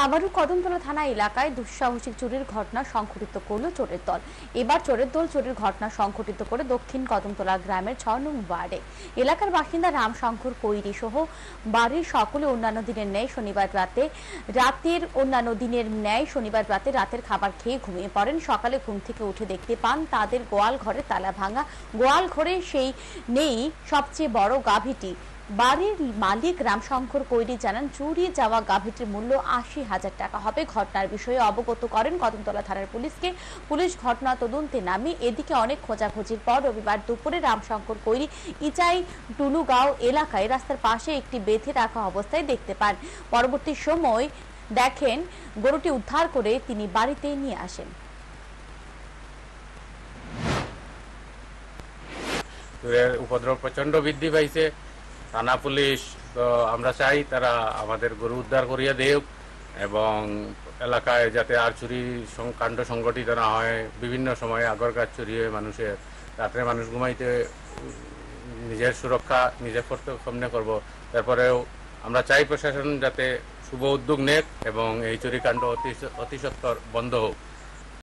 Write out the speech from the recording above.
আবারও কদমতলা থানা এলাকায় দুঃসাহসিক চুরির ঘটনা সংঘটিত করল চোরের দল। এবার চোরের দল চুরির ঘটনা সংঘটিত করে দক্ষিণ কদমতলা গ্রামের ৬ নং ওয়ার্ডে। এলাকার বাসিন্দা রামশঙ্কর কৈরি সহ বাড়ির সকলে অন্যান্য দিনের ন্যায় শনিবার রাতে রাতের খাবার খেয়ে ঘুমিয়ে পড়েন। সকালে ঘুম থেকে উঠে দেখতে পান তাদের গোয়াল ঘরে তালা ভাঙা। গোয়াল ঘরে সেই নেই সবচেয়ে বড় গাভীটি। বাড়ির মালিক রামশঙ্কর কৈরি জানান, চুরি যাওয়া গাভীটির মূল্য ৮০,০০০ টাকা হবে। ঘটনার বিষয়ে অবগত করেন কদমতলা থানার পুলিশকে। পুলিশ ঘটনা তদন্তে নামে। এদিকে অনেক খোঁজাখুঁজির পর রবিবার দুপুরে রামশঙ্কর কৈরি ইচাই টুলুগাঁও এলাকায় রাস্তার পাশে একটি বেঁধে রাখা অবস্থায় দেখতে পান। পরবর্তী সময় দেখেন গরুটি উদ্ধার করে তিনি বাড়িতে নিয়ে আসেন। উপদ্রব প্রচন্ড বৃদ্ধি পাইছে। থানা পুলিশ তো আমরা চাই তারা আমাদের গরু উদ্ধার করিয়া দেব এবং এলাকায় যাতে আর চুরি কাণ্ড সংগঠিত না হয়। বিভিন্ন সময়ে আগরকার চুরি হয়ে মানুষের রাত্রে মানুষ ঘুমাইতে নিজের সুরক্ষা নিজে করতে সামনে করব। তারপরেও আমরা চাই প্রশাসন যাতে শুভ উদ্যোগ নেক এবং এই চুরি কাণ্ড অতি সত্বর বন্ধ হোক।